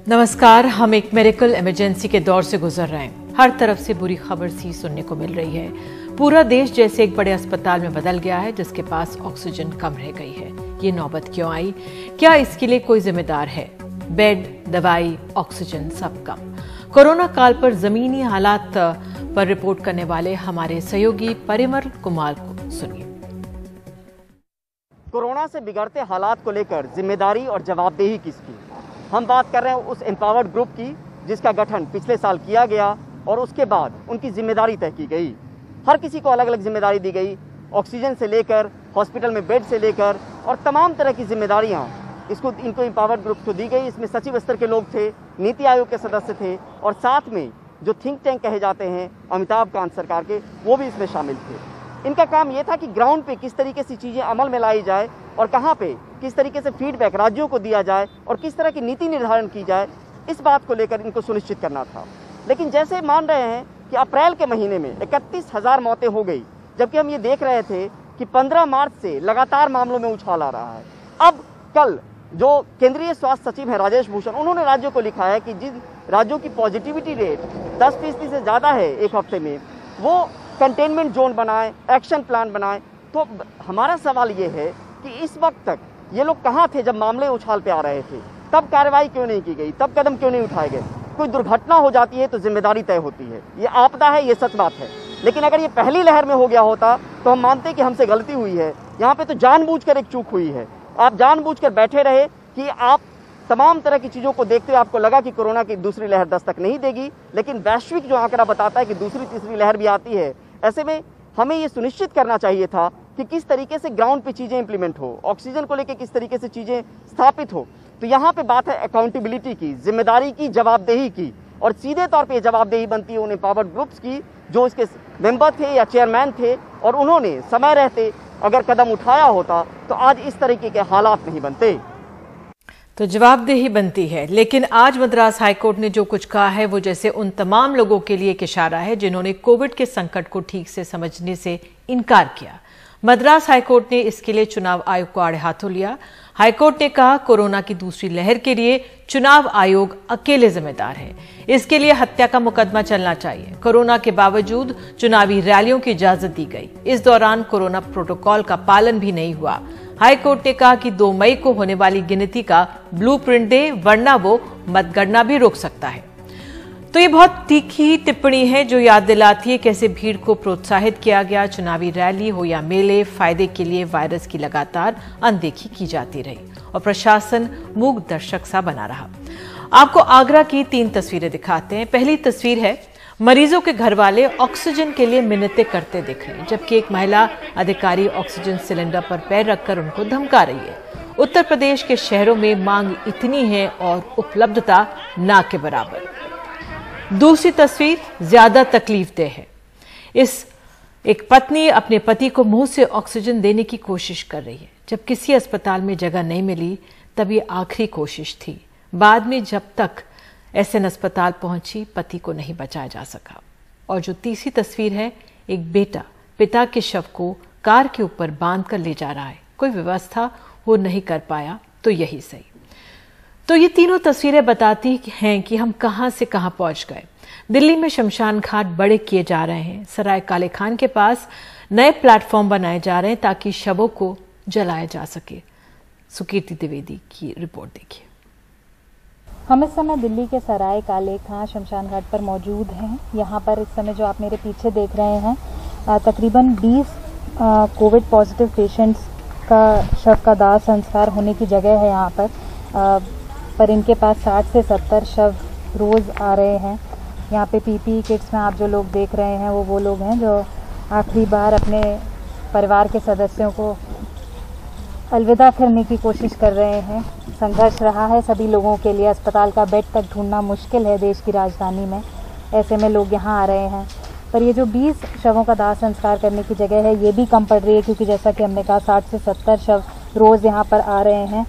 नमस्कार। हम एक मेडिकल इमरजेंसी के दौर से गुजर रहे हैं। हर तरफ से बुरी खबर सी सुनने को मिल रही है। पूरा देश जैसे एक बड़े अस्पताल में बदल गया है जिसके पास ऑक्सीजन कम रह गई है। ये नौबत क्यों आई? क्या इसके लिए कोई जिम्मेदार है? बेड, दवाई, ऑक्सीजन सब कम। कोरोना काल पर जमीनी हालात पर रिपोर्ट करने वाले हमारे सहयोगी परिमल कुमार को सुनिए। कोरोना से बिगड़ते हालात को लेकर जिम्मेदारी और जवाबदेही किसकी? हम बात कर रहे हैं उस एम्पावर्ड ग्रुप की जिसका गठन पिछले साल किया गया और उसके बाद उनकी जिम्मेदारी तय की गई। हर किसी को अलग अलग जिम्मेदारी दी गई, ऑक्सीजन से लेकर हॉस्पिटल में बेड से लेकर और तमाम तरह की जिम्मेदारियां इनको एम्पावर्ड ग्रुप को दी गई। इसमें सचिव स्तर के लोग थे, नीति आयोग के सदस्य थे और साथ में जो थिंक टैंक कहे जाते हैं अमिताभ कांत सरकार के, वो भी इसमें शामिल थे। इनका काम ये था कि ग्राउंड पे किस तरीके से चीज़ें अमल में लाई जाए और कहाँ पे किस तरीके से फीडबैक राज्यों को दिया जाए और किस तरह की नीति निर्धारण की जाए, इस बात को लेकर इनको सुनिश्चित करना था। लेकिन जैसे मान रहे हैं कि अप्रैल के महीने में 31,000 मौतें हो गई, जबकि हम ये देख रहे थे कि 15 मार्च से लगातार मामलों में उछाल आ रहा है। अब कल जो केंद्रीय स्वास्थ्य सचिव है राजेश भूषण, उन्होंने राज्यों को लिखा है कि जिन राज्यों की पॉजिटिविटी रेट 10% से ज़्यादा है एक हफ्ते में, वो कंटेनमेंट जोन बनाए, एक्शन प्लान बनाए। तो हमारा सवाल ये है कि इस वक्त तक ये लोग कहाँ थे जब मामले उछाल पे आ रहे थे? तब कार्रवाई क्यों नहीं की गई? तब कदम क्यों नहीं उठाए गए? कोई दुर्घटना हो जाती है तो जिम्मेदारी तय होती है, ये आपदा है, ये सच बात है। लेकिन अगर ये पहली लहर में हो गया होता तो हम मानते कि हमसे गलती हुई है। यहाँ पे तो जानबूझकर एक चूक हुई है। आप जानबूझकर बैठे रहे कि आप तमाम तरह की चीज़ों को देखते हुए आपको लगा कि कोरोना की दूसरी लहर दस्तक नहीं देगी, लेकिन वैश्विक जो आंकड़ा बताता है कि दूसरी तीसरी लहर भी आती है। ऐसे में हमें ये सुनिश्चित करना चाहिए था कि किस तरीके से ग्राउंड पे चीज़ें इंप्लीमेंट हो, ऑक्सीजन को लेकर किस तरीके से चीज़ें स्थापित हो। तो यहाँ पे बात है अकाउंटेबिलिटी की, जिम्मेदारी की, जवाबदेही की, और सीधे तौर पे जवाबदेही बनती है उन एम्पावर्ड ग्रुप्स की जो इसके मेंबर थे या चेयरमैन थे, और उन्होंने समय रहते अगर कदम उठाया होता तो आज इस तरीके के हालात नहीं बनते। तो जवाबदेही बनती है। लेकिन आज मद्रास हाईकोर्ट ने जो कुछ कहा है वो जैसे उन तमाम लोगों के लिए एक इशारा है जिन्होंने कोविड के संकट को ठीक से समझने से इनकार किया। मद्रास हाईकोर्ट ने इसके लिए चुनाव आयोग को आड़े हाथों लिया। हाईकोर्ट ने कहा कोरोना की दूसरी लहर के लिए चुनाव आयोग अकेले जिम्मेदार है। इसके लिए हत्या का मुकदमा चलना चाहिए। कोरोना के बावजूद चुनावी रैलियों की इजाजत दी गई। इस दौरान कोरोना प्रोटोकॉल का पालन भी नहीं हुआ। हाईकोर्ट ने कहा कि 2 मई को होने वाली गिनती का ब्लूप्रिंट दे, वरना वो मतगणना भी रोक सकता है। तो ये बहुत तीखी टिप्पणी है जो याद दिलाती है कैसे भीड़ को प्रोत्साहित किया गया। चुनावी रैली हो या मेले, फायदे के लिए वायरस की लगातार अनदेखी की जाती रही और प्रशासन मूक दर्शक सा बना रहा। आपको आगरा की 3 तस्वीरें दिखाते हैं। पहली तस्वीर है मरीजों के घर वाले ऑक्सीजन के लिए मिन्नतें करते दिख रहे हैं, जबकि एक महिला अधिकारी ऑक्सीजन सिलेंडर पर पैर रखकर उनको धमका रही है। उत्तर प्रदेश के शहरों में मांग इतनी है और उपलब्धता ना के बराबर। दूसरी तस्वीर ज्यादा तकलीफदेह है। एक पत्नी अपने पति को मुंह से ऑक्सीजन देने की कोशिश कर रही है। जब किसी अस्पताल में जगह नहीं मिली तब ये आखिरी कोशिश थी। बाद में जब तक एसएन अस्पताल पहुंची, पति को नहीं बचाया जा सका। और जो तीसरी तस्वीर है, एक बेटा पिता के शव को कार के ऊपर बांध कर ले जा रहा है। कोई व्यवस्था वो नहीं कर पाया तो यही सही। तो ये तीनों तस्वीरें बताती हैं कि हम कहां से कहां पहुंच गए। दिल्ली में शमशान घाट बड़े किए जा रहे हैं। सराय काले खान के पास नए प्लेटफॉर्म बनाए जा रहे हैं ताकि शवों को जलाया जा सके। सुकीर्ति द्विवेदी की रिपोर्ट देखिए। हम इस समय दिल्ली के सराय काले खां शमशान घाट पर मौजूद हैं। यहाँ पर इस समय जो आप मेरे पीछे देख रहे हैं, तकरीबन 20 कोविड पॉजिटिव पेशेंट्स का शव का दाह संस्कार होने की जगह है यहाँ पर इनके पास 60 से 70 शव रोज़ आ रहे हैं। यहाँ पे पीपीई किट्स में आप जो लोग देख रहे हैं वो लोग हैं जो आखिरी बार अपने परिवार के सदस्यों को अलविदा करने की कोशिश कर रहे हैं। संघर्ष रहा है सभी लोगों के लिए। अस्पताल का बेड तक ढूंढना मुश्किल है देश की राजधानी में। ऐसे में लोग यहाँ आ रहे हैं। पर ये जो 20 शवों का दाह संस्कार करने की जगह है ये भी कम पड़ रही है, क्योंकि जैसा कि हमने कहा 60 से 70 शव रोज़ यहाँ पर आ रहे हैं।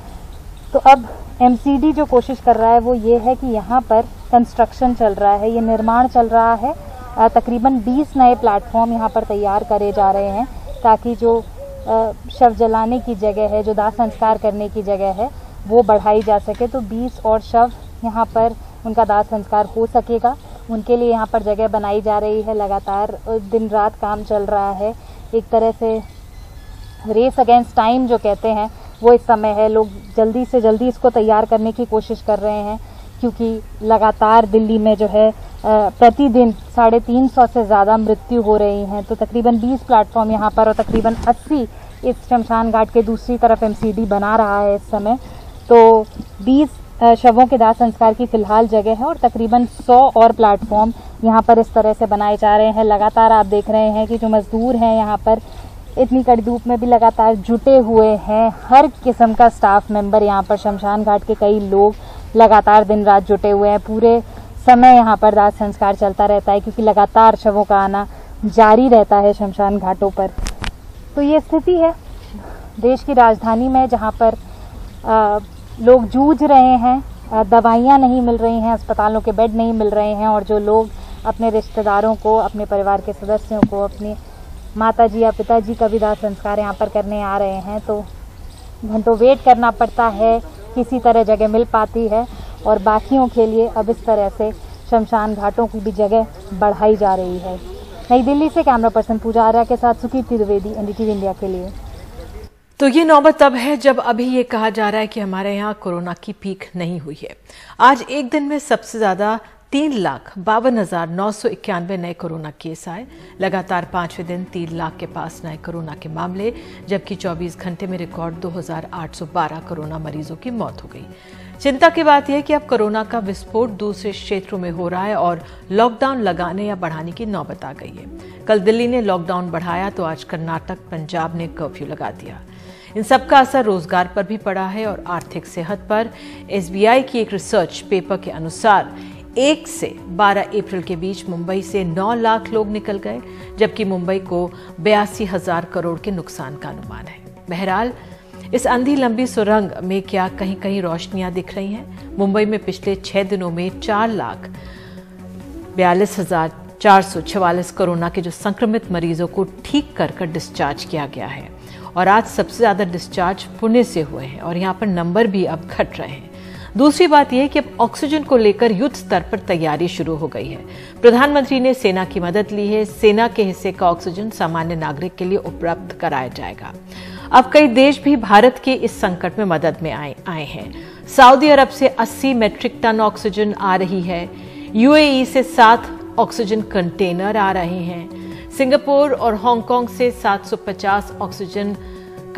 तो अब एमसीडी जो कोशिश कर रहा है वो ये है कि यहाँ पर कंस्ट्रक्शन चल रहा है, ये निर्माण चल रहा है। तकरीबन 20 नए प्लेटफॉर्म यहाँ पर तैयार करे जा रहे हैं ताकि जो शव जलाने की जगह है, जो दाह संस्कार करने की जगह है, वो बढ़ाई जा सके। तो 20 और शव यहाँ पर उनका दाह संस्कार हो सकेगा। उनके लिए यहाँ पर जगह बनाई जा रही है, लगातार दिन रात काम चल रहा है। एक तरह से रेस अगेंस्ट टाइम जो कहते हैं वो इस समय है। लोग जल्दी से जल्दी इसको तैयार करने की कोशिश कर रहे हैं, क्योंकि लगातार दिल्ली में जो है प्रतिदिन 350 से ज़्यादा मृत्यु हो रही हैं। तो तकरीबन 20 प्लेटफॉर्म यहाँ पर और तकरीबन 80 इस शमशान घाट के दूसरी तरफ MCD बना रहा है इस समय। तो 20 शवों के दाह संस्कार की फिलहाल जगह है और तकरीबन 100 और प्लेटफॉर्म यहाँ पर इस तरह से बनाए जा रहे हैं। लगातार आप देख रहे हैं कि जो मजदूर हैं यहाँ पर इतनी कड़ी धूप में भी लगातार जुटे हुए हैं। हर किस्म का स्टाफ मेंबर यहाँ पर, शमशान घाट के कई लोग लगातार दिन रात जुटे हुए हैं। पूरे समय यहाँ पर दाह संस्कार चलता रहता है, क्योंकि लगातार शवों का आना जारी रहता है शमशान घाटों पर। तो ये स्थिति है देश की राजधानी में, जहाँ पर लोग जूझ रहे हैं, दवाइयाँ नहीं मिल रही हैं, अस्पतालों के बेड नहीं मिल रहे हैं, और जो लोग अपने रिश्तेदारों को, अपने परिवार के सदस्यों को, अपनी माताजी या पिताजी का भी दाह संस्कार यहाँ पर करने आ रहे हैं, तो घंटों वेट करना पड़ता है, किसी तरह जगह मिल पाती है। और बाकियों के लिए अब इस तरह से शमशान घाटों की भी जगह बढ़ाई जा रही है। नई दिल्ली से कैमरा पर्सन पूजा आर्या के साथ सुकीर्ति द्विवेदी, NDTV इंडिया के लिए। तो ये नौबत तब है जब अभी ये कहा जा रहा है कि हमारे यहाँ कोरोना की पीक नहीं हुई है। आज एक दिन में सबसे ज्यादा 3,52,991 नए कोरोना केस आए। लगातार 5वें दिन 3 लाख के पास नए कोरोना के मामले, जबकि 24 घंटे में रिकॉर्ड 2,812 कोरोना मरीजों की मौत हो गई। चिंता की बात यह है कि अब कोरोना का विस्फोट दूसरे क्षेत्रों में हो रहा है और लॉकडाउन लगाने या बढ़ाने की नौबत आ गई है। कल दिल्ली ने लॉकडाउन बढ़ाया तो आज कर्नाटक, पंजाब ने कर्फ्यू लगा दिया। इन सबका असर रोजगार पर भी पड़ा है और आर्थिक सेहत पर। SBI की एक रिसर्च पेपर के अनुसार 1 से 12 अप्रैल के बीच मुंबई से 9 लाख लोग निकल गए, जबकि मुंबई को 82,000 करोड़ के नुकसान का अनुमान है। बहरहाल इस अंधी लंबी सुरंग में क्या कहीं कहीं रोशनियां दिख रही हैं। मुंबई में पिछले 6 दिनों में 4,42,444 कोरोना के जो संक्रमित मरीजों को ठीक कर डिस्चार्ज किया गया है और आज सबसे ज्यादा डिस्चार्ज पुणे से हुए हैं और यहाँ पर नंबर भी अब घट रहे हैं। दूसरी बात यह कि अब ऑक्सीजन को लेकर युद्ध स्तर पर तैयारी शुरू हो गई है। प्रधानमंत्री ने सेना की मदद ली है। सेना के हिस्से का ऑक्सीजन सामान्य नागरिक के लिए उपलब्ध कराया जाएगा। अब कई देश भी भारत के इस संकट में मदद में आए हैं। सऊदी अरब से 80 मैट्रिक टन ऑक्सीजन आ रही है। UAE से 7 ऑक्सीजन कंटेनर आ रहे हैं। सिंगापुर और हांगकांग से 750 ऑक्सीजन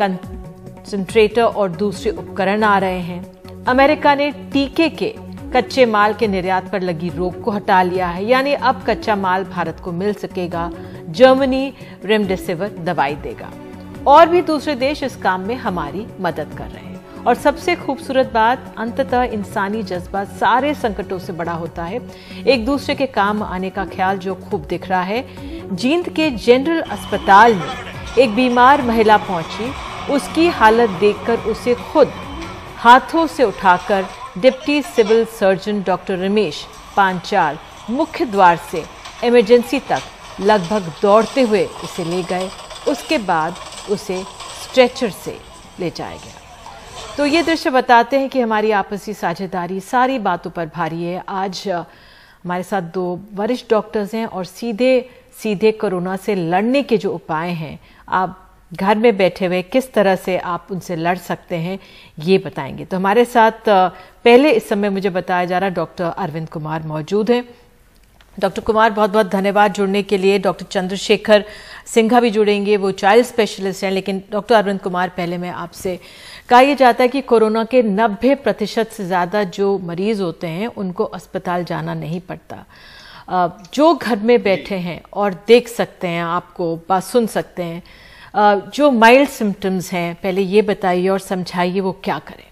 कंसंट्रेटर और दूसरे उपकरण आ रहे हैं। अमेरिका ने टीके के कच्चे माल के निर्यात पर लगी रोक को हटा लिया है, यानी अब कच्चा माल भारत को मिल सकेगा। जर्मनी रेमडेसिविर दवाई देगा और भी दूसरे देश इस काम में हमारी मदद कर रहे हैं। और सबसे खूबसूरत बात, अंततः इंसानी जज्बा सारे संकटों से बड़ा होता है। एक दूसरे के काम आने का ख्याल जो खूब दिख रहा है। जींद के जनरल अस्पताल में एक बीमार महिला पहुंची, उसकी हालत देखकर उसे खुद हाथों से उठाकर deputy civil surgeon doctor Ramesh Panchal मुख्य द्वार से इमरजेंसी तक लगभग दौड़ते हुए उसे ले गए। उसके बाद उसे स्ट्रेचर से ले जाया गया। तो ये दृश्य बताते हैं कि हमारी आपसी साझेदारी सारी बातों पर भारी है। आज हमारे साथ 2 वरिष्ठ डॉक्टर्स हैं और सीधे कोरोना से लड़ने के जो उपाय हैं, आप घर में बैठे हुए किस तरह से आप उनसे लड़ सकते हैं, ये बताएंगे। तो हमारे साथ पहले इस समय मुझे बताया जा रहा है डॉक्टर अरविंद कुमार मौजूद हैं। डॉक्टर कुमार, बहुत बहुत धन्यवाद जुड़ने के लिए। डॉक्टर चंद्रशेखर सिंघा भी जुड़ेंगे, वो चाइल्ड स्पेशलिस्ट हैं। लेकिन डॉक्टर अरविंद कुमार, पहले मैं आपसे, कहा यह जाता है कि कोरोना के 90% से ज़्यादा जो मरीज होते हैं उनको अस्पताल जाना नहीं पड़ता। जो घर में बैठे हैं और देख सकते हैं, आपको बात सुन सकते हैं, जो माइल्ड सिम्टम्स हैं, पहले ये बताइए और समझाइए वो क्या करें।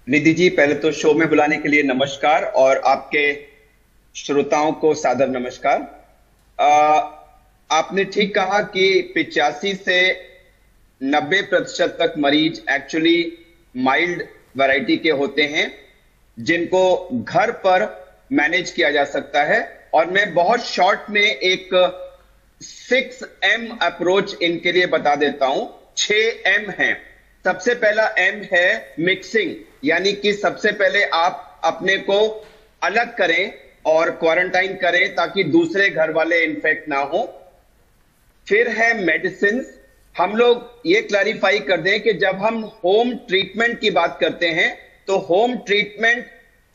निधि जी, पहले तो शो में बुलाने के लिए नमस्कार और आपके श्रोताओं को सादर नमस्कार। आपने ठीक कहा कि 85 से 90% तक मरीज एक्चुअली माइल्ड वैरायटी के होते हैं, जिनको घर पर मैनेज किया जा सकता है। और मैं बहुत शॉर्ट में एक 6M अप्रोच इनके लिए बता देता हूं। 6M है। सबसे पहला एम है मिक्सिंग, यानी कि सबसे पहले आप अपने को अलग करें और क्वारंटाइन करें ताकि दूसरे घर वाले इन्फेक्ट ना हो। फिर है मेडिसिन। हम लोग ये क्लैरिफाई कर दें कि जब हम होम ट्रीटमेंट की बात करते हैं तो होम ट्रीटमेंट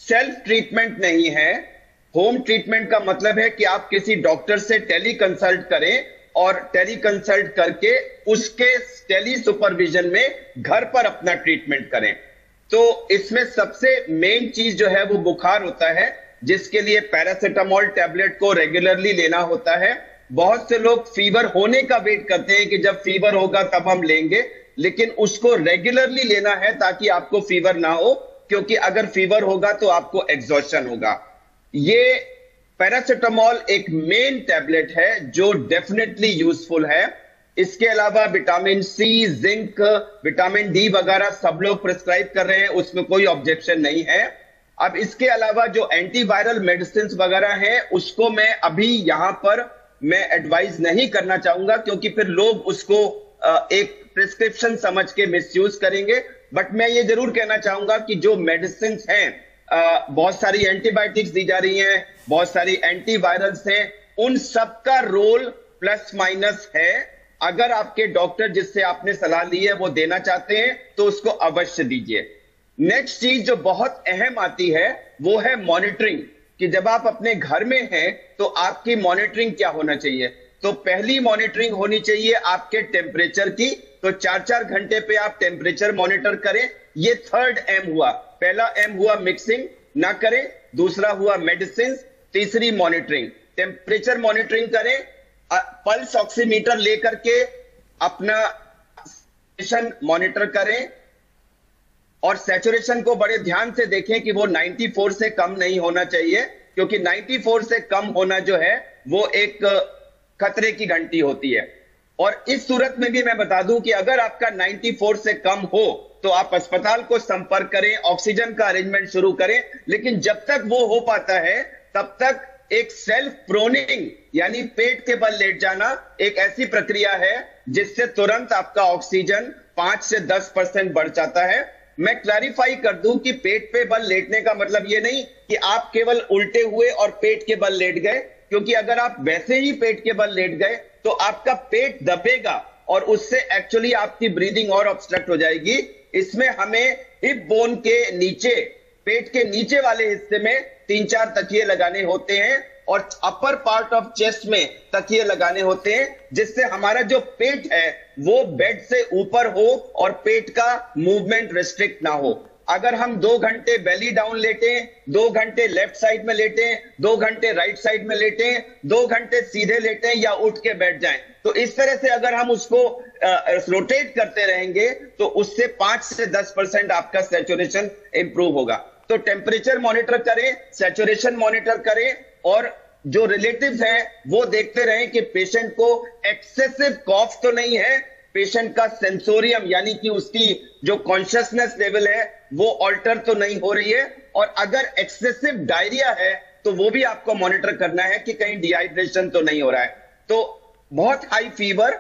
सेल्फ ट्रीटमेंट नहीं है। होम ट्रीटमेंट का मतलब है कि आप किसी डॉक्टर से टेली कंसल्ट करें और टेली कंसल्ट करके उसके टेली सुपरविजन में घर पर अपना ट्रीटमेंट करें। तो इसमें सबसे मेन चीज जो है वो बुखार होता है, जिसके लिए पैरासिटामोल टैबलेट को रेगुलरली लेना होता है। बहुत से लोग फीवर होने का वेट करते हैं कि जब फीवर होगा तब हम लेंगे, लेकिन उसको रेगुलरली लेना है ताकि आपको फीवर ना हो, क्योंकि अगर फीवर होगा तो आपको एग्जॉस्शन होगा। ये पैरासिटामोल एक मेन टैबलेट है जो डेफिनेटली यूजफुल है। इसके अलावा vitamin C, zinc, vitamin D वगैरह सब लोग प्रिस्क्राइब कर रहे हैं, उसमें कोई ऑब्जेक्शन नहीं है। अब इसके अलावा जो एंटीवायरल मेडिसिन वगैरह हैं उसको मैं अभी यहां पर मैं एडवाइज नहीं करना चाहूंगा, क्योंकि फिर लोग उसको एक प्रिस्क्रिप्शन समझ के मिसयूज करेंगे। बट मैं ये जरूर कहना चाहूंगा कि जो मेडिसिन हैं, बहुत सारी एंटीबायोटिक्स दी जा रही हैं, बहुत सारी एंटीवायरल्स हैं, उन सबका रोल प्लस माइनस है। अगर आपके डॉक्टर जिससे आपने सलाह ली है वो देना चाहते हैं तो उसको अवश्य दीजिए। नेक्स्ट चीज जो बहुत अहम आती है वो है मॉनिटरिंग, कि जब आप अपने घर में हैं तो आपकी मॉनिटरिंग क्या होना चाहिए। तो पहली मॉनिटरिंग होनी चाहिए आपके टेम्परेचर की, तो 4-4 घंटे पे आप टेम्परेचर मॉनिटर करें। ये थर्ड एम हुआ। पहला एम हुआ मिक्सिंग ना करें, दूसरा हुआ मेडिसिन, तीसरी मॉनिटरिंग। टेम्परेचर मॉनिटरिंग करें, पल्स ऑक्सीमीटर लेकर के अपना सैचुरेशन मॉनिटर करें और सैचुरेशन को बड़े ध्यान से देखें कि वो 94 से कम नहीं होना चाहिए, क्योंकि 94 से कम होना जो है वो एक खतरे की घंटी होती है। और इस सूरत में भी मैं बता दूं कि अगर आपका 94 से कम हो तो आप अस्पताल को संपर्क करें, ऑक्सीजन का अरेंजमेंट शुरू करें। लेकिन जब तक वो हो पाता है तब तक एक सेल्फ प्रोनिंग यानी पेट के बल लेट जाना एक ऐसी प्रक्रिया है जिससे तुरंत आपका ऑक्सीजन 5 से 10% बढ़ जाता है। मैं क्लैरिफाई कर दूं कि पेट पे बल लेटने का मतलब ये नहीं कि आप केवल उल्टे हुए और पेट के बल लेट गए, क्योंकि अगर आप वैसे ही पेट के बल लेट गए तो आपका पेट दबेगा और उससे एक्चुअली आपकी ब्रीदिंग और ऑब्स्ट्रक्ट हो जाएगी। इसमें हमें हिप बोन के नीचे, पेट के नीचे वाले हिस्से में 3-4 तकिए लगाने होते हैं और अपर पार्ट ऑफ चेस्ट में तकिए लगाने होते हैं, जिससे हमारा जो पेट है वो बेड से ऊपर हो और पेट का मूवमेंट रिस्ट्रिक्ट ना हो। अगर हम 2 घंटे बेली डाउन लेटें, 2 घंटे लेफ्ट साइड में लेटें, 2 घंटे राइट साइड में लेटें, 2 घंटे सीधे लेटें या उठ के बैठ जाएं, तो इस तरह से अगर हम उसको रोटेट करते रहेंगे तो उससे 5 से 10% आपका सैचुरेशन इंप्रूव होगा। तो टेम्परेचर मॉनिटर करें, सैचुरेशन मॉनिटर करें और जो रिलेटिव्स हैं वो देखते रहें कि पेशेंट को एक्सेसिव कॉफ तो नहीं है, पेशेंट का सेंसोरियम यानी कि उसकी जो कॉन्शियसनेस लेवल है वो ऑल्टर तो नहीं हो रही है, और अगर एक्सेसिव डायरिया है तो वो भी आपको मॉनिटर करना है कि कहीं डिहाइड्रेशन तो नहीं हो रहा है। तो बहुत हाई फीवर,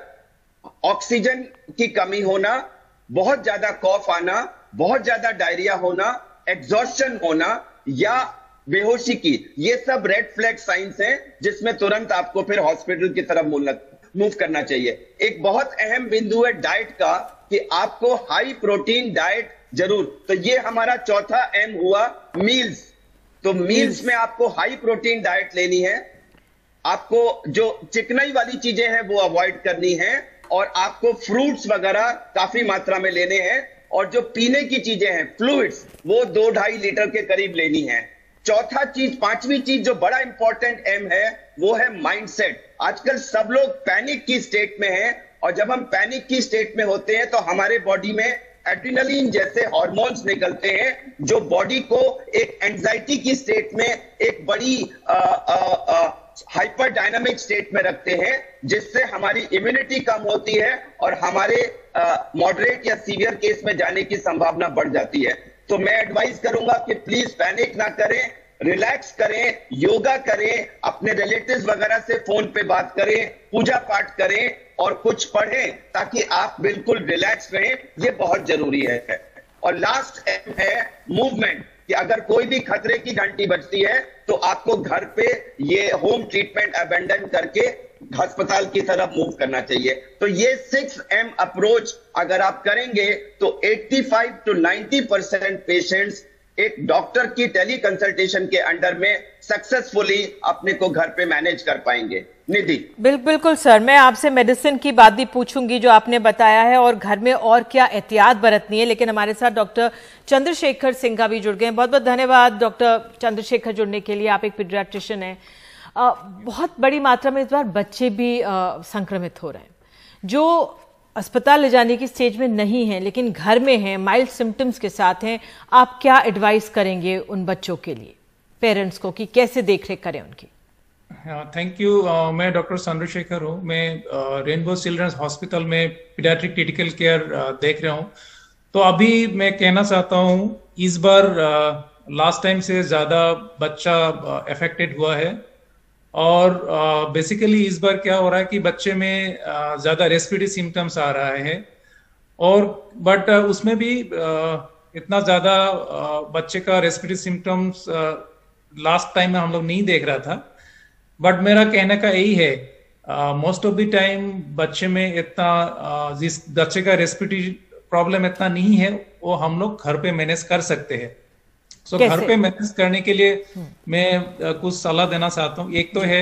ऑक्सीजन की कमी होना, बहुत ज्यादा कॉफ आना, बहुत ज्यादा डायरिया होना, एग्जॉस्शन होना या बेहोशी की, ये सब रेड फ्लैग साइंस हैं जिसमें तुरंत आपको फिर हॉस्पिटल की तरफ मूव करना चाहिए। एक बहुत अहम बिंदु है डाइट का कि आपको हाई प्रोटीन डाइट जरूर। तो ये हमारा चौथा एम हुआ मील्स। तो मील्स में आपको हाई प्रोटीन डाइट लेनी है, आपको जो चिकनाई वाली चीजें हैं वो अवॉइड करनी है और आपको फ्रूट्स वगैरह काफी मात्रा में लेने हैं, और जो पीने की चीजें हैं फ्लूइड्स वो 2-2.5 लीटर के करीब लेनी है। चौथा चीज, पांचवी चीज जो बड़ा इंपॉर्टेंट एम है वो है माइंडसेट। आजकल सब लोग पैनिक की स्टेट में हैं, और जब हम पैनिक की स्टेट में होते हैं तो हमारे बॉडी में एड्रेनलिन जैसे हार्मोन्स निकलते हैं जो बॉडी को एक एंजाइटी की स्टेट में, एक बड़ी हाइपर डायनामिक स्टेट में रखते हैं, जिससे हमारी इम्यूनिटी कम होती है और हमारे मॉडरेट या सीवियर केस में जाने की संभावना बढ़ जाती है। तो मैं एडवाइस करूंगा कि प्लीज पैनिक ना करें, रिलैक्स करें, योगा करें, अपने रिलेटिव्स वगैरह से फोन पे बात करें, पूजा पाठ करें और कुछ पढ़ें ताकि आप बिल्कुल रिलैक्स रहें। ये बहुत जरूरी है। और लास्ट है मूवमेंट, कि अगर कोई भी खतरे की घंटी बजती है तो आपको घर पे ये होम ट्रीटमेंट अबेंडन करके अस्पताल की तरफ मूव करना चाहिए। तो ये 6M अप्रोच अगर आप करेंगे तो 85 to 90% पेशेंट्स एक डॉक्टर की टेली कंसल्टेशन के अंडर में सक्सेसफुली अपने को घर पे मैनेज कर पाएंगे। निधि, बिल्कुल सर, मैं आपसे मेडिसिन की बात भी पूछूंगी जो आपने बताया है और घर में और क्या एहतियात बरतनी है, लेकिन हमारे साथ डॉक्टर चंद्रशेखर सिंघा भी जुड़ गए। बहुत बहुत धन्यवाद डॉक्टर चंद्रशेखर जुड़ने के लिए। आप एक पीडियाट्रिशियन हैं। बहुत बड़ी मात्रा में इस बार बच्चे भी संक्रमित हो रहे हैं जो अस्पताल ले जाने की स्टेज में नहीं है लेकिन घर में हैं, माइल्ड सिम्टम्स के साथ हैं। आप क्या एडवाइस करेंगे उन बच्चों के लिए, पेरेंट्स को, कि कैसे देखरेख करें उनकी? Thank you. मैं डॉक्टर चंद्रशेखर हूँ। मैं रेनबो चिल्ड्रंस हॉस्पिटल में पीडियाट्रिक क्रिटिकल केयर देख रहा हूँ। तो अभी मैं कहना चाहता हूँ, इस बार लास्ट टाइम से ज्यादा बच्चा अफेक्टेड हुआ है और बेसिकली इस बार क्या हो रहा है कि बच्चे में ज्यादा रेस्पिरेटरी सिम्टम्स आ रहा है और बट उसमें भी इतना ज्यादा बच्चे का रेस्पिरेटरी सिम्टम्स लास्ट टाइम में हम लोग नहीं देख रहा था। बट मेरा कहने का यही है, मोस्ट ऑफ द टाइम बच्चे में इतना जिस बच्चे का रेस्पिरेटरी प्रॉब्लम इतना नहीं है वो हम लोग घर पे मैनेज कर सकते हैं। सो घर पे मैनेज करने के लिए मैं कुछ सलाह देना चाहता हूँ। एक तो है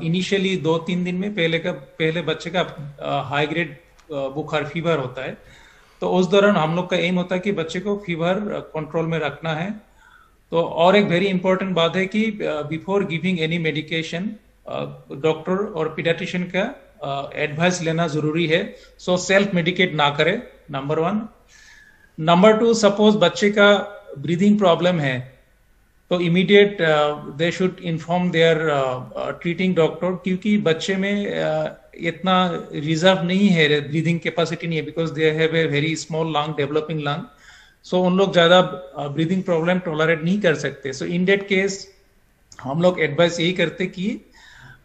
इनिशियली 2-3 दिन में पहले बच्चे का हाई ग्रेड बुखार फीवर होता है, तो उस दौरान हम लोग का एम होता है कि बच्चे को फीवर कंट्रोल में रखना है। तो और एक वेरी इंपॉर्टेंट बात है कि before giving any medication doctor और पीडियाट्रिशियन का एडवाइस लेना जरूरी है। सो सेल्फ मेडिकेट ना करें, नंबर 1। नंबर 2, सपोज बच्चे का ब्रीदिंग प्रॉब्लम है तो immediate they should inform there treating doctor, क्योंकि बच्चे में इतना रिजर्व नहीं है, ब्रीदिंग कैपेसिटी नहीं है, because they have a very small lung, developing lung. So उन लोग ज्यादा ब्रीदिंग प्रॉब्लम टॉलरेट नहीं कर सकते। सो इन दैट केस हम लोग एडवाइस यही करते कि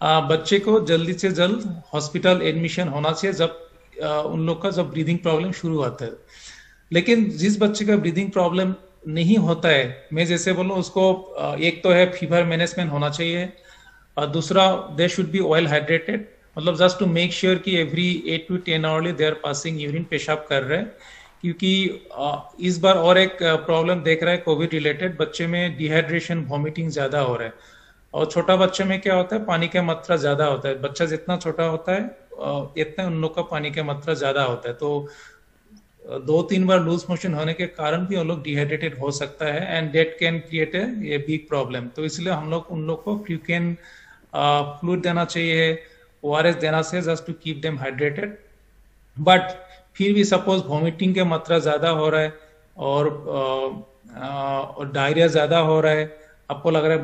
बच्चे को जल्दी से जल्द हॉस्पिटल एडमिशन होना चाहिए जब उन लोग का जब ब्रीदिंग प्रॉब्लम शुरू होता है। लेकिन जिस बच्चे का ब्रीदिंग प्रॉब्लम नहीं होता है, मैं जैसे बोलूं उसको एक तो है फीवर मैनेजमेंट होना चाहिए और दूसरा they should be well hydrated, मतलब जस्ट टू मेक श्योर कि every 8 to 10 hourly they are passing urine, पेशाब कर रहे हैं। क्योंकि इस बार और एक प्रॉब्लम देख रहा है कोविड रिलेटेड, बच्चे में डिहाइड्रेशन, वॉमिटिंग ज्यादा हो रहा है। और छोटा बच्चे में क्या होता है, पानी का मात्रा ज्यादा होता है। बच्चा जितना छोटा होता है इतना उन लोग का पानी का मात्रा ज्यादा होता है। तो 2-3 बार लूज मोशन होने के कारण भी उन लोग डिहाइड्रेटेड हो सकता है and date can create a big problem. तो इसलिए हम लोग उन लोग को फ्रीक्वेंट फ्लूइड देना चाहिए, ORS देना चाहिए, just to keep them hydrated. But फिर भी सपोज वॉमिटिंग की मात्रा ज्यादा हो रहा है और डायरिया ज्यादा हो रहा है, आपको लग रहा है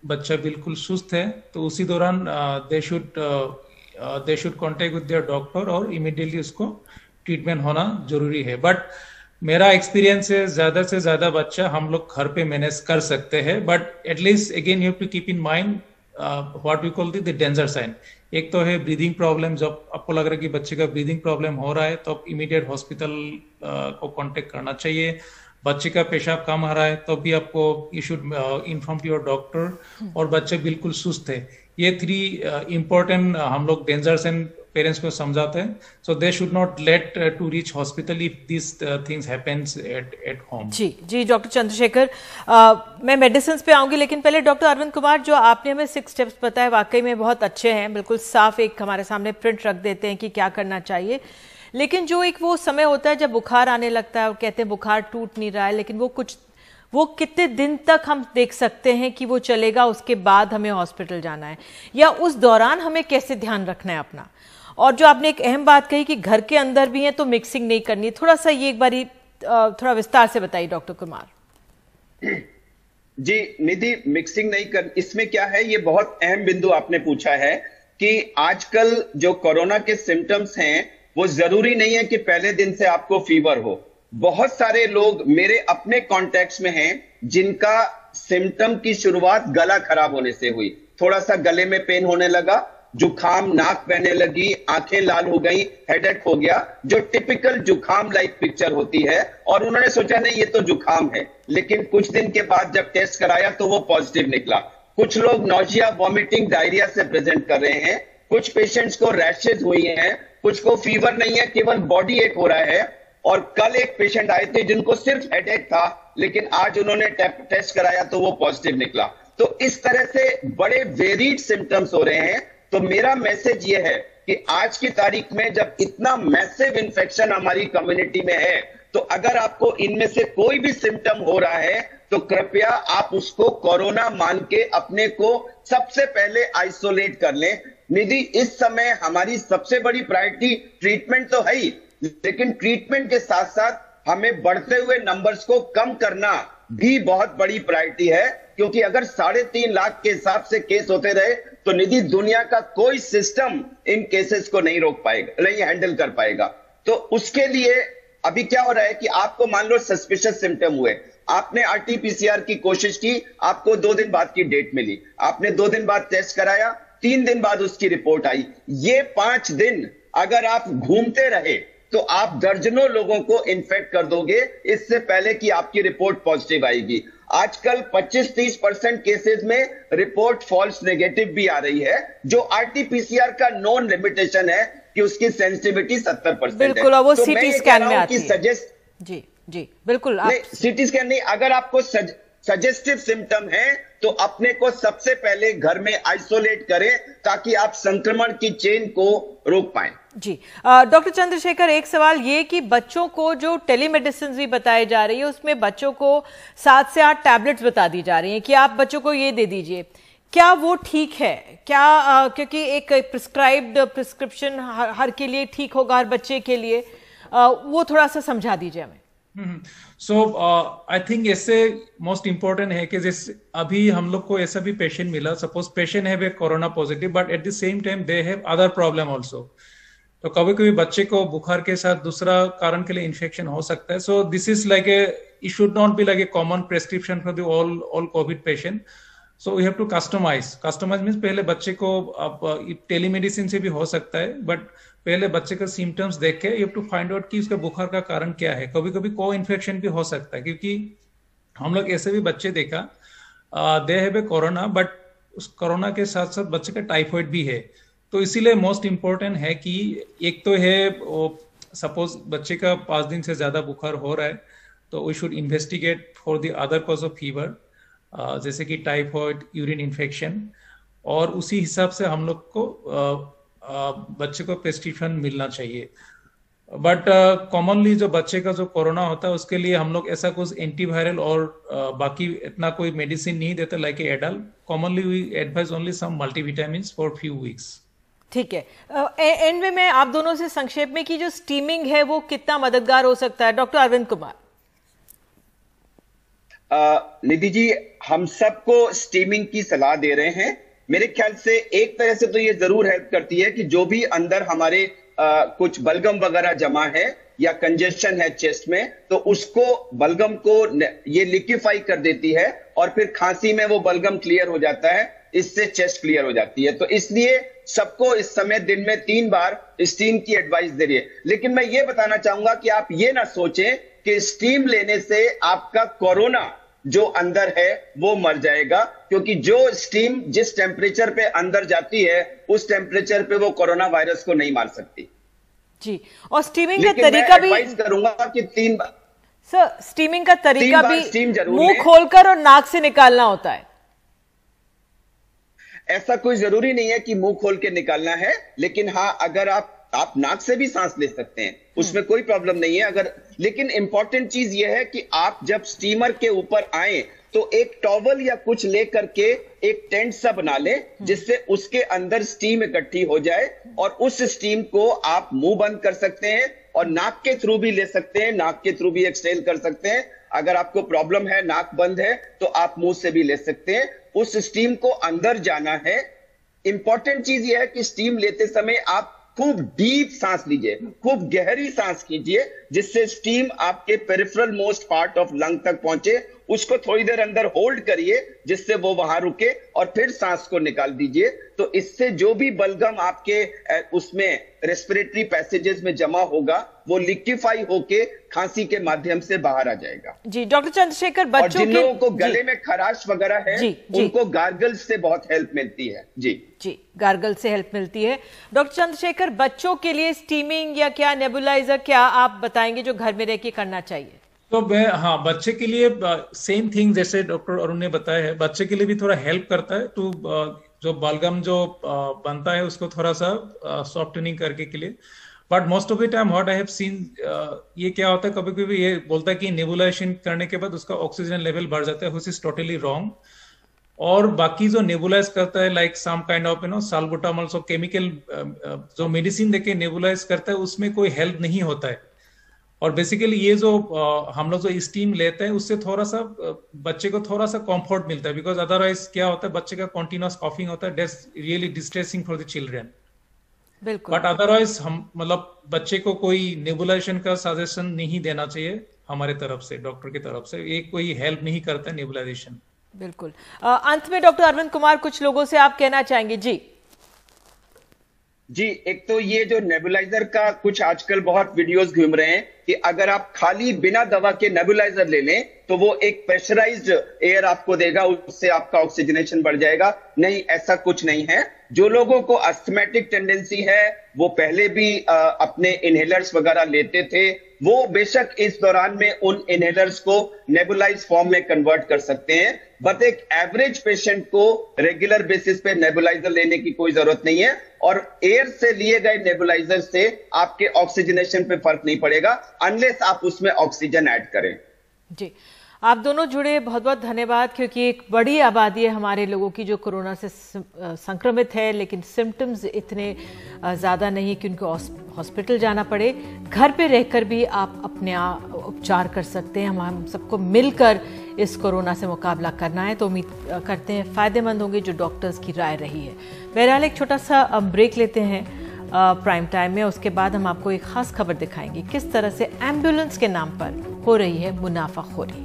बच्चा बिल्कुल सुस्त है, तो उसी दौरान they should contact with their doctor और इमीडिएटली उसको ट्रीटमेंट होना जरूरी है। बट मेरा एक्सपीरियंस है ज्यादा से ज्यादा बच्चा हम लोग घर पे मैनेज कर सकते हैं। But at least again you have to keep in mind what we call the danger sign. एक तो है ब्रीदिंग प्रॉब्लम, जब आपको लग रहा है कि बच्चे का ब्रीदिंग प्रॉब्लम हो रहा है तो आप इमीडिएट हॉस्पिटल को कांटेक्ट करना चाहिए। बच्चे का पेशाब कम आ रहा है तो भी आपको you should inform your doctor. और बच्चे बिल्कुल सुस्त है, ये 3 इंपॉर्टेंट हम लोग डेंजर्स एंड पेरेंट्स को समझाते हैं। So they should not late to reach hospital if this things happens at home. जी डॉक्टर चंद्रशेखर, मैं मेडिसिन पे आऊंगी, लेकिन पहले डॉक्टर अरविंद कुमार, जो आपने हमें 6 स्टेप्स बताए वाकई में बहुत अच्छे हैं, बिल्कुल साफ एक हमारे सामने प्रिंट रख देते हैं कि क्या करना चाहिए। लेकिन जो एक वो समय होता है जब बुखार आने लगता है और कहते हैं बुखार टूट नहीं रहा है, लेकिन वो कितने दिन तक हम देख सकते हैं कि वो चलेगा, उसके बाद हमें हॉस्पिटल जाना है, या उस दौरान हमें कैसे ध्यान रखना है अपना? और जो आपने एक अहम बात कही कि घर के अंदर भी है तो मिक्सिंग नहीं करनी, थोड़ा सा ये एक बारी थोड़ा विस्तार से बताइए डॉक्टर कुमार। जी निधि, मिक्सिंग नहीं कर, इसमें क्या है, ये बहुत अहम बिंदु आपने पूछा है कि आजकल जो कोरोना के सिम्टम्स हैं वो जरूरी नहीं है कि पहले दिन से आपको फीवर हो। बहुत सारे लोग मेरे अपने कॉन्टेक्ट्स में हैं जिनका सिम्टम की शुरुआत गला खराब होने से हुई। थोड़ा सा गले में पेन होने लगा, जुखाम, नाक बहने लगी, आंखें लाल हो गई, हेडेक हो गया, जो टिपिकल जुखाम लाइक पिक्चर होती है, और उन्होंने सोचा नहीं ये तो जुखाम है। लेकिन कुछ दिन के बाद जब टेस्ट कराया तो वो पॉजिटिव निकला। कुछ लोग नौजिया, वॉमिटिंग, डायरिया से प्रेजेंट कर रहे हैं, कुछ पेशेंट्स को रैशेज हुई हैं, कुछ को फीवर नहीं है, केवल बॉडी एक हो रहा है। और कल एक पेशेंट आए थे जिनको सिर्फ हेडेक था, लेकिन आज उन्होंने टेस्ट कराया तो वो पॉजिटिव निकला। तो इस तरह से बड़े वेरिड सिम्टम्स हो रहे हैं। तो मेरा मैसेज ये है कि आज की तारीख में जब इतना मैसिव इन्फेक्शन हमारी कम्युनिटी में है, तो अगर आपको इनमें से कोई भी सिम्टम हो रहा है तो कृपया आप उसको कोरोना मान के अपने को सबसे पहले आइसोलेट कर लें। निधि, इस समय हमारी सबसे बड़ी प्रायोरिटी ट्रीटमेंट तो है ही, लेकिन ट्रीटमेंट के साथ साथ हमें बढ़ते हुए नंबर्स को कम करना भी बहुत बड़ी प्रायोरिटी है। क्योंकि अगर 3.5 लाख के हिसाब से केस होते रहे तो निधि, दुनिया का कोई सिस्टम इन केसेस को नहीं रोक पाएगा, नहीं हैंडल कर पाएगा। तो उसके लिए अभी क्या हो रहा है कि आपको मान लो सस्पिशियस सिम्टम हुए, आपने RT-PCR की कोशिश की, आपको 2 दिन बाद की डेट मिली, आपने 2 दिन बाद टेस्ट कराया, 3 दिन बाद उसकी रिपोर्ट आई। ये 5 दिन अगर आप घूमते रहे तो आप दर्जनों लोगों को इन्फेक्ट कर दोगे इससे पहले कि आपकी रिपोर्ट पॉजिटिव आएगी। आजकल 25-30% केसेस में रिपोर्ट फॉल्स नेगेटिव भी आ रही है, जो RT-PCR का नॉन लिमिटेशन है कि उसकी सेंसिटिविटी 70% है। बिल्कुल, वो तो सीटी स्कैन में आती है। जी जी बिल्कुल। नहीं, सीटी स्कैन नहीं, अगर आपको सजेस्टिव सिम्टम है तो अपने को सबसे पहले घर में आइसोलेट करें ताकि आप संक्रमण की चेन को रोक पाएं। जी डॉक्टर चंद्रशेखर, एक सवाल ये कि बच्चों को जो टेलीमेडिसिन भी बताई जा रही है उसमें बच्चों को 7 से 8 टैबलेट्स बता दी जा रही हैं कि आप बच्चों को ये दे दीजिए, क्या वो ठीक है? क्या क्योंकि एक प्रिस्क्राइब्ड प्रिस्क्रिप्शन हर के लिए ठीक होगा, हर बच्चे के लिए, वो थोड़ा सा समझा दीजिए हमें। सो आई थिंक इससे मोस्ट इंपॉर्टेंट है कि जैसे अभी हम लोग को ऐसा भी पेशेंट मिला, सपोज पेशेंट है वे corona positive but at the same time they have other problem also. तो कभी कभी बच्चे को बुखार के साथ दूसरा कारण के लिए इन्फेक्शन हो सकता है। So this is like a, it should not be like a common prescription for the all COVID patient. So we have to customise means पहले बच्चे को, अब टेलीमेडिसिन से भी हो सकता है, बट पहले बच्चे का सिम्टम्स देख के you have to find out कि उसका बुखार का कारण क्या है। कभी कभी को इन्फेक्शन भी हो सकता है, क्योंकि हम लोग ऐसे भी बच्चे देखा दे हैव ए कोरोना बट उस कोरोना के साथ साथ बच्चे का टाइफाइड भी है। तो इसीलिए मोस्ट इम्पोर्टेंट है कि एक तो है सपोज बच्चे का 5 दिन से ज्यादा बुखार हो रहा है तो we should investigate for the other cause of fever, जैसे कि टाइफाइड, यूरिन इन्फेक्शन, और उसी हिसाब से हम लोग को बच्चे को प्रिस्क्रिप्शन मिलना चाहिए। बट कॉमनली जो बच्चे का जो कोरोना होता है उसके लिए हम लोग ऐसा कुछ एंटीवायरल और बाकी इतना कोई मेडिसिन नहीं देते like adult. Commonly we advise only some multivitamins for few weeks. ठीक है, एंड में मैं आप दोनों से संक्षेप में कि जो स्टीमिंग है वो कितना मददगार हो सकता है? डॉक्टर अरविंद कुमार। निधि जी, हम सबको स्टीमिंग की सलाह दे रहे हैं। मेरे ख्याल से एक तरह से तो ये जरूर हेल्प करती है कि जो भी अंदर हमारे कुछ बलगम वगैरह जमा है या कंजेशन है चेस्ट में, तो उसको बलगम को ये लिक्विफाई कर देती है और फिर खांसी में वो बलगम क्लियर हो जाता है, इससे चेस्ट क्लियर हो जाती है। तो इसलिए सबको इस समय दिन में 3 बार स्टीम की एडवाइस दे रही है। लेकिन मैं ये बताना चाहूंगा कि आप ये ना सोचें कि स्टीम लेने से आपका कोरोना जो अंदर है वो मर जाएगा, क्योंकि जो स्टीम जिस टेम्परेचर पे अंदर जाती है उस टेम्परेचर पे वो कोरोना वायरस को नहीं मार सकती। जी, और स्टीमिंग का तरीका भी करूंगा कि 3 बार सर, स्टीमिंग का तरीका भी मुंह मुंह खोलकर और नाक से निकालना होता है। ऐसा कोई जरूरी नहीं है कि मुंह खोल के निकालना है, लेकिन हाँ, अगर आप नाक से भी सांस ले सकते हैं, उसमें कोई प्रॉब्लम नहीं है। अगर लेकिन इंपॉर्टेंट चीज यह है कि आप जब स्टीमर के ऊपर आए तो एक टॉवल या कुछ लेकर के एक टेंट सा बना लें, जिससे उसके अंदर स्टीम इकट्ठी हो जाए और उस स्टीम को आप मुंह बंद कर सकते हैं और नाक के थ्रू भी ले सकते हैं, नाक के थ्रू भी एक्सहेल कर सकते हैं। अगर आपको प्रॉब्लम है, नाक बंद है, तो आप मुंह से भी ले सकते हैं। उस स्टीम को अंदर जाना है। इंपॉर्टेंट चीज यह है कि स्टीम लेते समय आप खूब डीप सांस लीजिए, खूब गहरी सांस कीजिए, जिससे स्टीम आपके peripheral most part of lung तक पहुंचे। उसको थोड़ी देर अंदर होल्ड करिए जिससे वो वहां रुके और फिर सांस को निकाल दीजिए। तो इससे जो भी बलगम आपके उसमें रेस्पिरेटरी पैसेजेस में जमा होगा वो लिक्विफाई होके खांसी के माध्यम से बाहर आ जाएगा। जी डॉक्टर चंद्रशेखर, बच्चों जिन लोगों को गले में खराश वगैरह है उनको गार्गल्स से बहुत हेल्प मिलती है। जी गार्गल से हेल्प मिलती है। डॉक्टर चंद्रशेखर, बच्चों के लिए स्टीमिंग या क्या नेबुलाइजर क्या आप बताएंगे जो घर में रह के करना चाहिए? तो हाँ, बच्चे के लिए सेम थिंग जैसे डॉक्टर अरुण ने बताया है, बच्चे के लिए भी थोड़ा हेल्प करता है टू जो बलगम जो बनता है उसको थोड़ा सा सॉफ्टनिंग करके के लिए। But most of the time what I have seen, ये क्या होता है कभी कभी ये बोलता है कि नेबुलाइजेशन करने के बाद उसका ऑक्सीजन लेवल बढ़ जाता है, व्हिच इज टोटली रॉन्ग। और बाकी जो नेबुलाइज करता है like some kind of salbutamol so chemical जो मेडिसिन देके नेबुलाइज करता है उसमें कोई हेल्प नहीं होता है। और बेसिकली ये जो हम लोग जो स्टीम लेते हैं उससे थोड़ा सा बच्चे को थोड़ा सा कंफर्ट मिलता है, बिकॉज अदरवाइज क्या होता है बच्चे का कॉन्टिन्यूअस कॉफिंग होता है, that's really distressing for the children. बिल्कुल। बट अदरवाइज हम मतलब बच्चे को कोई नेबुलाइजेशन का सजेशन नहीं देना चाहिए हमारे तरफ से, डॉक्टर की तरफ से, ये कोई हेल्प नहीं करता है नेबुलाइजेशन। बिल्कुल। अंत में डॉक्टर अरविंद कुमार, कुछ लोगों से आप कहना चाहेंगे? जी, एक तो ये जो नेबुलाइजर का कुछ आजकल बहुत वीडियोस घूम रहे हैं कि अगर आप खाली बिना दवा के नेबुलाइजर ले लें तो वो एक प्रेशराइज्ड एयर आपको देगा, उससे आपका ऑक्सीजनेशन बढ़ जाएगा। नहीं, ऐसा कुछ नहीं है। जो लोगों को अस्थमैटिक टेंडेंसी है वो पहले भी अपने इनहेलर्स वगैरह लेते थे, वो बेशक इस दौरान में उन इनहेलर्स को नेबुलाइज फॉर्म में कन्वर्ट कर सकते हैं। बट एक एवरेज पेशेंट को रेगुलर बेसिस पे नेबुलाइजर लेने की कोई जरूरत नहीं है, और एयर से लिए गए नेबुलाइजर से आपके ऑक्सीजनेशन पे फर्क नहीं पड़ेगा अनलेस आप उसमें ऑक्सीजन ऐड करें। जी, आप दोनों जुड़े, बहुत बहुत धन्यवाद, क्योंकि एक बड़ी आबादी है हमारे लोगों की जो कोरोना से संक्रमित है, लेकिन सिम्टम्स इतने ज़्यादा नहीं कि उनको हॉस्पिटल जाना पड़े। घर पे रहकर भी आप अपने उपचार कर सकते हैं। हम सबको मिलकर इस कोरोना से मुकाबला करना है, तो उम्मीद करते हैं फ़ायदेमंद होंगे जो डॉक्टर्स की राय रही है। बहरहाल एक छोटा सा ब्रेक लेते हैं प्राइम टाइम में, उसके बाद हम आपको एक खास खबर दिखाएंगे किस तरह से एम्बुलेंस के नाम पर हो रही है मुनाफाखोरी।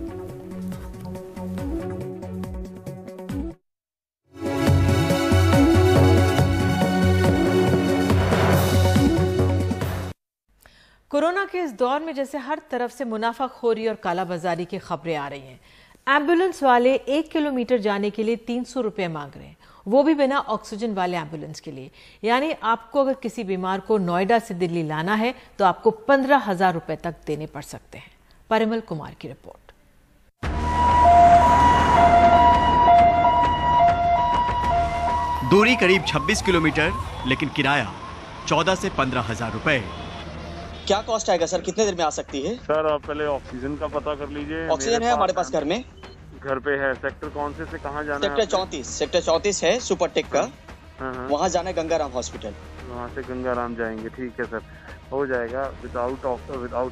कोरोना के इस दौर में जैसे हर तरफ से मुनाफाखोरी और कालाबाजारी की खबरें आ रही हैं। एम्बुलेंस वाले 1 किलोमीटर जाने के लिए 300 रुपये मांग रहे हैं, वो भी बिना ऑक्सीजन वाले एम्बुलेंस के लिए। यानी आपको अगर किसी बीमार को नोएडा से दिल्ली लाना है तो आपको 15,000 रुपए तक देने पड़ सकते हैं। परिमल कुमार की रिपोर्ट। दूरी करीब 26 किलोमीटर, लेकिन किराया 14 से 15,000 रुपए। क्या कॉस्ट आएगा सर, कितने देर में आ सकती है? सर आप पहले ऑक्सीजन का पता कर लीजिए। ऑक्सीजन है हमारे पास घर में, घर पे है। सेक्टर कौन से कहाँ जाना है? सेक्टर 34 है सुपरटेक का, वहाँ जाना है गंगाराम हॉस्पिटल। वहाँ से गंगाराम जाएंगे, ठीक है सर, हो जाएगा। विदाउट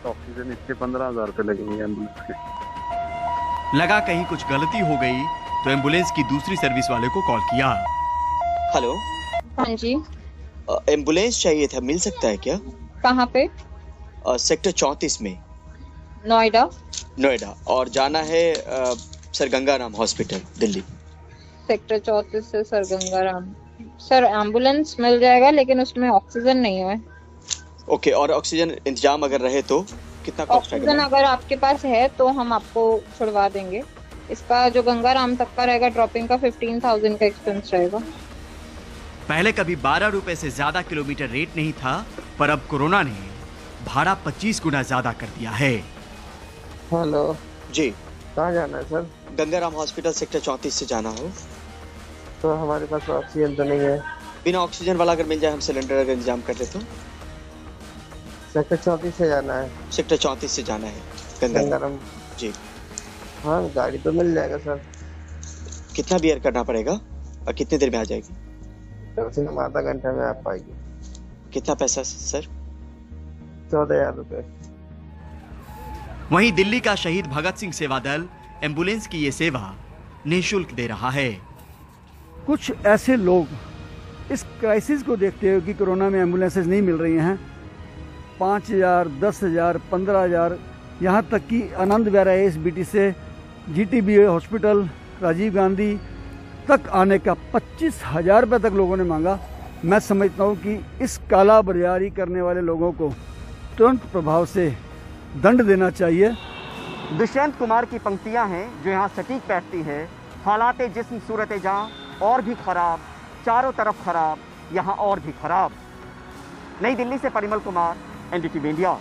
ऑक्सीजन इसके 15,000 रुपए लगेंगे एम्बुलेंस के। लगा कहीं कुछ गलती हो गई तो एम्बुलेंस की दूसरी सर्विस वाले को कॉल किया। हेलो, हाँ जी, एम्बुलेंस चाहिए था, मिल सकता है क्या? कहाँ पे? सेक्टर 34 में, नोएडा, और जाना है sir Gangaram hospital Delhi. Sector 34 से सर गंगाराम। सर एम्बुलेंस मिल जाएगा लेकिन उसमें ऑक्सीजन नहीं है। ओके, और ऑक्सीजन इंतजाम अगर रहे तो कितना कॉस्ट आएगा? ऑक्सीजन अगर आपके पास है तो हम आपको छुड़वा देंगे। इसका जो गंगाराम तक का रहेगा ड्रॉपिंग का 15,000 का एक्सपेंस रहेगा। पहले कभी 12 रुपए से ज्यादा किलोमीटर रेट नहीं था, पर अब कोरोना ने भाड़ा 25 गुना ज्यादा कर दिया है। हेलो जी, कहाँ जाना है सर? गंगाराम हॉस्पिटल सेक्टर 34 से जाना हो तो हमारे पास ऑक्सीजन तो नहीं है। बिना ऑक्सीजन वाला अगर मिल जाए, हम सिलेंडर अगर इंतजाम कर ले तो। सेक्टर 34 से जाना है। सेक्टर 34 से जाना है गंगाराम जी। हाँ, गाड़ी तो मिल जाएगा सर। कितना बियर करना पड़ेगा और कितनी देर में आ जाएगी? कम से कम आधा घंटा में आप पाएगी। कितना पैसा सर? 14,000 रुपए। वहीं दिल्ली का शहीद भगत सिंह सेवा दल एम्बुलेंस की ये सेवा निःशुल्क दे रहा है। कुछ ऐसे लोग इस क्राइसिस को देखते हुए कि कोरोना में एम्बुलेंसेज नहीं मिल रही हैं, 5,000, 10,000, 15,000, यहाँ तक कि आनंद विहार ISBT से GTB हॉस्पिटल राजीव गांधी तक आने का 25,000 रुपये तक लोगों ने मांगा। मैं समझता हूँ कि इस काला बाजारी करने वाले लोगों को तुरंत प्रभाव से दंड देना चाहिए। दुष्यंत कुमार की पंक्तियां हैं जो यहाँ सटीक बैठती है। हालात जिस्म सूरत जहाँ और भी खराब, चारों तरफ खराब, यहाँ और भी खराब। नई दिल्ली से परिमल कुमार, NDTV इंडिया।